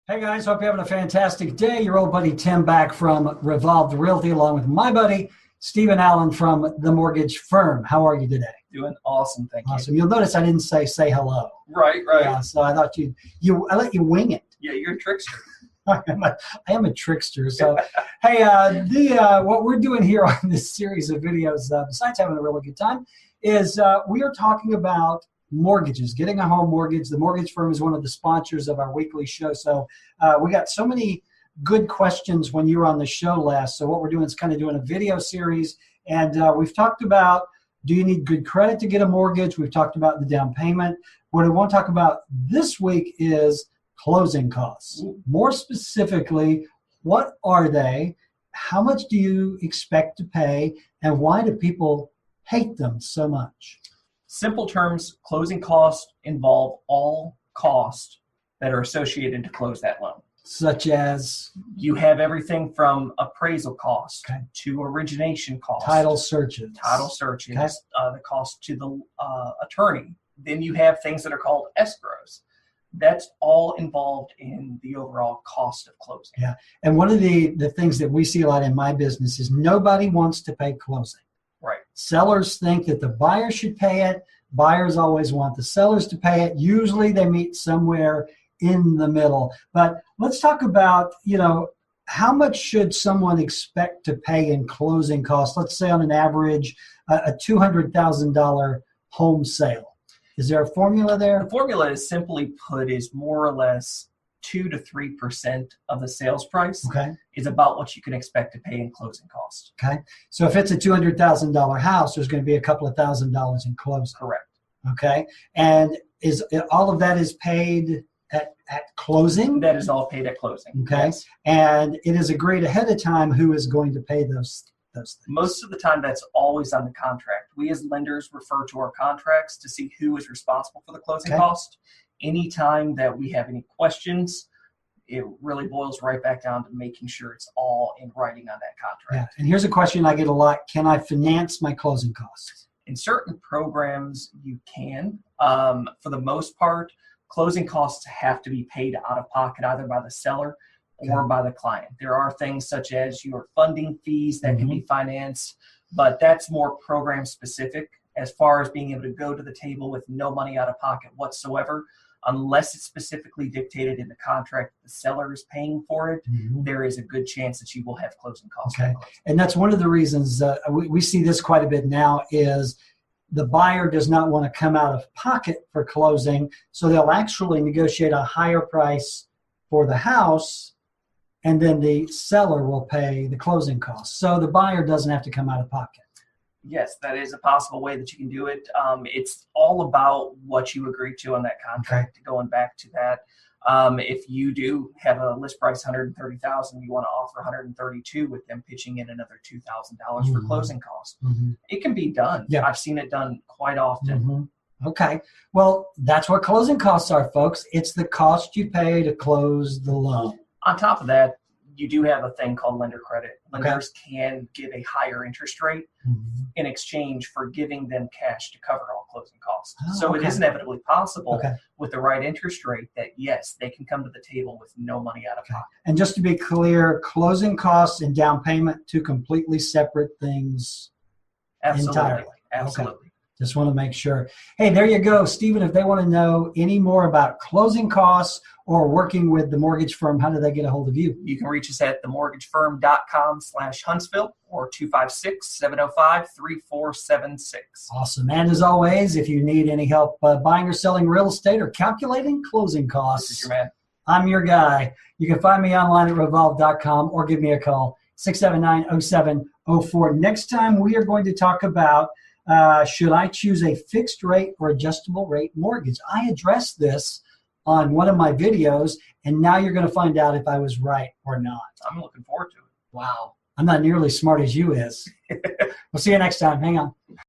Hey guys, hope you're having a fantastic day. Your old buddy Tim back from Revolved Realty along with my buddy Stephen Allen from the mortgage firm. How are you today? Doing awesome, thank you. Awesome. You'll notice I didn't say hello. Right. Yeah, so I thought I let you wing it. Yeah, you're a trickster. I am a trickster. So, hey, what we're doing here on this series of videos, besides having a really good time, is we are talking about mortgages, getting a home mortgage. The mortgage firm is one of the sponsors of our weekly show. So we got so many good questions when you were on the show last. So what we're doing is kind of doing a video series. And we've talked about, do you need good credit to get a mortgage? We've talked about the down payment. What I want to talk about this week is closing costs. More specifically, what are they? How much do you expect to pay? And why do people hate them so much? Simple terms, closing costs involve all costs that are associated to close that loan. Such as? You have everything from appraisal costs Okay. to origination costs. Title searches. Okay. The cost to the attorney. Then you have things that are called escrows. That's all involved in the overall cost of closing. Yeah, and one of the things that we see a lot in my business is nobody wants to pay closing. Right. Sellers think that the buyer should pay it. Buyers always want the sellers to pay it. Usually they meet somewhere in the middle. But let's talk about, how much should someone expect to pay in closing costs? Let's say on an average, a $200,000 home sale. Is there a formula there? The formula is simply put is more or less 2 to 3% of the sales price. Okay. Is about what you can expect to pay in closing costs. Okay. So if it's a $200,000 house, there's going to be a couple of $1,000s in closing. Correct. Okay. And is all of that is paid at closing? That is all paid at closing. Okay. Yes. And it is agreed ahead of time who is going to pay those things. Most of the time, that's always on the contract. We as lenders refer to our contracts to see who is responsible for the closing cost. Anytime that we have any questions, it really boils right back down to making sure it's all in writing on that contract. Yeah. And here's a question I get a lot. Can I finance my closing costs? In certain programs, you can. For the most part, closing costs have to be paid out of pocket either by the seller or by the client. There are things such as your funding fees that can be financed, but that's more program specific as far as being able to go to the table with no money out of pocket whatsoever. Unless it's specifically dictated in the contract the seller is paying for it, there is a good chance that you will have closing costs. Okay. And that's one of the reasons we see this quite a bit now is the buyer does not want to come out of pocket for closing, so they'll actually negotiate a higher price for the house, and then the seller will pay the closing costs. So the buyer doesn't have to come out of pocket. Yes, that is a possible way that you can do it. It's all about what you agree to on that contract. Going back to that, if you do have a list price $130,000, you want to offer $132,000 with them pitching in another $2,000 for closing costs. It can be done. Yeah. I've seen it done quite often. Okay. Well, that's what closing costs are, folks. It's the cost you pay to close the loan. On top of that, you do have a thing called lender credit. Lenders can give a higher interest rate in exchange for giving them cash to cover all closing costs. So it is inevitably possible with the right interest rate that, yes, they can come to the table with no money out of pocket. And just to be clear, closing costs and down payment, two completely separate things. Absolutely. Entirely. Absolutely. Okay. Just want to make sure. Hey, there you go. Stephen, if they want to know any more about closing costs or working with the mortgage firm, how do they get a hold of you? You can reach us at themortgagefirm.com/Huntsville or 256-705-3476. Awesome. And as always, if you need any help buying or selling real estate or calculating closing costs, This is your man. I'm your guy. You can find me online at revolve.com or give me a call, 679-0704. Next time, we are going to talk about should I choose a fixed rate or adjustable rate mortgage? I addressed this on one of my videos, and now you're going to find out if I was right or not. I'm looking forward to it. Wow. I'm not nearly as smart as you is. We'll see you next time. Hang on.